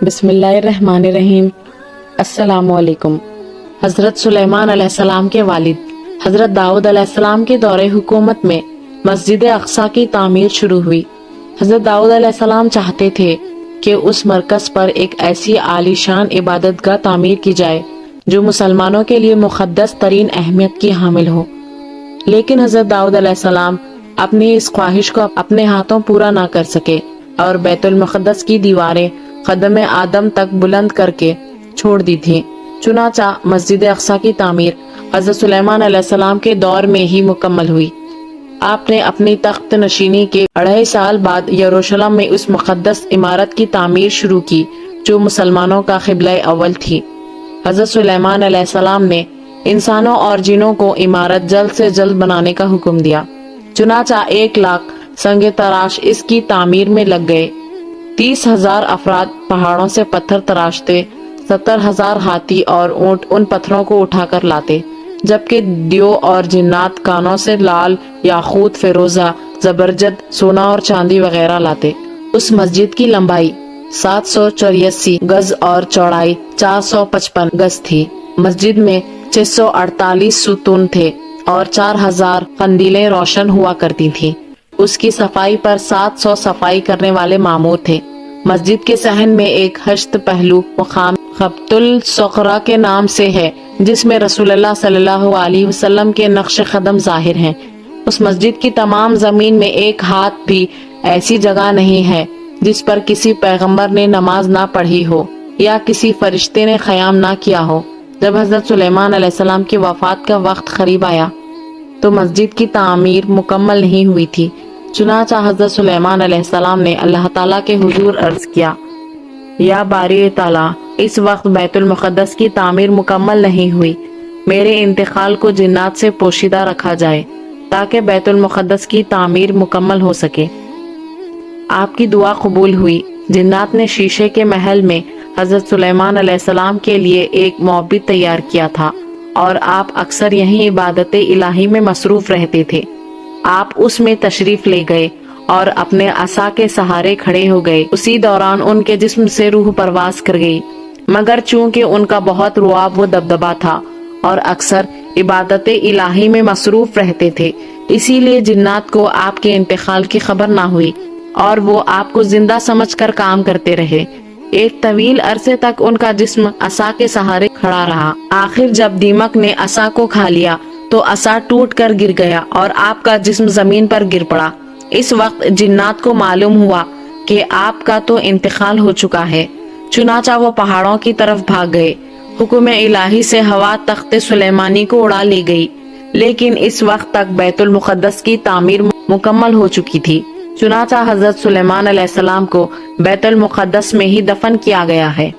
بسم اللہ الرحمن الرحیم۔ السلام علیکم۔ حضرت سلیمان علیہ السلام کے والد حضرت داؤد علیہ السلام کے دور حکومت میں مسجد اقصی کی تعمیر شروع ہوئی۔ حضرت داؤد علیہ السلام چاہتے تھے کہ اس مرکز پر ایک ایسی عالی شان عبادت گاہ تعمیر کی جائے جو مسلمانوں کے لیے مقدس ترین اہمیت کی حامل ہو، لیکن حضرت داؤد علیہ السلام اپنی اس خواہش کو اپنے ہاتھوں پورا نہ کر سکے اور بیت المقدس کی دیواریں قدم آدم تک بلند کر کے چھوڑ دی تھی۔ چنانچہ مسجد اقصی کی تعمیر حضرت سلیمان علیہ السلام کے دور میں ہی مکمل ہوئی۔ آپ نے اپنی تخت نشینی کے 2.5 سال بعد یروشلم میں اس مقدس عمارت کی تعمیر شروع کی جو مسلمانوں کا قبلہ اول تھی۔ حضرت سلیمان علیہ السلام نے انسانوں اور جنوں کو عمارت جلد سے جلد بنانے کا حکم دیا، چنانچہ 1 لاکھ سنگ تراش اس کی تعمیر میں لگ گئے۔ 30,000 افراد پہاڑوں سے پتھر تراشتے، 70,000 ہاتھی اور اونٹ ان پتھروں کو اٹھا کر لاتے، جبکہ دیو اور جنات کانوں سے لال، یاقوت، فیروزہ، زبرجد، سونا اور چاندی وغیرہ لاتے۔ اس مسجد کی لمبائی 784 گز اور چوڑائی 455 گز تھی۔ مسجد میں 648 ستون تھے اور 4,000 قندیلیں روشن ہوا کرتی تھیں۔ اس کی صفائی پر 700 صفائی کرنے والے مامور تھے۔ مسجد کے صحن میں ایک ہشت پہلو مقام خبط الصخرہ کے نام سے ہے، جس میں رسول اللہ صلی اللہ علیہ وسلم کے نقش قدم ظاہر ہیں۔ اس مسجد کی تمام زمین میں 1 ہاتھ بھی ایسی جگہ نہیں ہے جس پر کسی پیغمبر نے نماز نہ پڑھی ہو یا کسی فرشتے نے قیام نہ کیا ہو۔ جب حضرت سلیمان علیہ السلام کی وفات کا وقت قریب آیا تو مسجد کی تعمیر مکمل نہیں ہوئی تھی، چنانچہ حضرت سلیمان علیہ السلام نے اللہ تعالیٰ کے حضور عرض کیا، یا باری تعالیٰ، اس وقت بیت المقدس کی تعمیر مکمل نہیں ہوئی، میرے انتقال کو جنات سے پوشیدہ رکھا جائے تاکہ بیت المقدس کی تعمیر مکمل ہو سکے۔ آپ کی دعا قبول ہوئی۔ جنات نے شیشے کے محل میں حضرت سلیمان علیہ السلام کے لیے ایک معبد تیار کیا تھا اور آپ اکثر یہیں عبادت الہی میں مصروف رہتے تھے۔ آپ اس میں تشریف لے گئے اور اپنے عصا کے سہارے کھڑے ہو گئے۔ اسی دوران ان کے جسم سے روح پرواز کر گئی، مگر چونکہ ان کا بہت رعب و دبدبا تھا اور اکثر عبادت الہی میں مصروف رہتے تھے، اسی لیے جنات کو آپ کے انتقال کی خبر نہ ہوئی اور وہ آپ کو زندہ سمجھ کر کام کرتے رہے۔ ایک طویل عرصے تک ان کا جسم عصا کے سہارے کھڑا رہا۔ آخر جب دیمک نے عصا کو کھا لیا تو عصا ٹوٹ کر گر گیا اور آپ کا جسم زمین پر گر پڑا۔ اس وقت جنات کو معلوم ہوا کہ آپ کا تو انتقال ہو چکا ہے، چنانچہ وہ پہاڑوں کی طرف بھاگ گئے۔ حکم الہی سے ہوا تخت سلیمانی کو اڑا لی گئی، لیکن اس وقت تک بیت المقدس کی تعمیر مکمل ہو چکی تھی، چنانچہ حضرت سلیمان علیہ السلام کو بیت المقدس میں ہی دفن کیا گیا ہے۔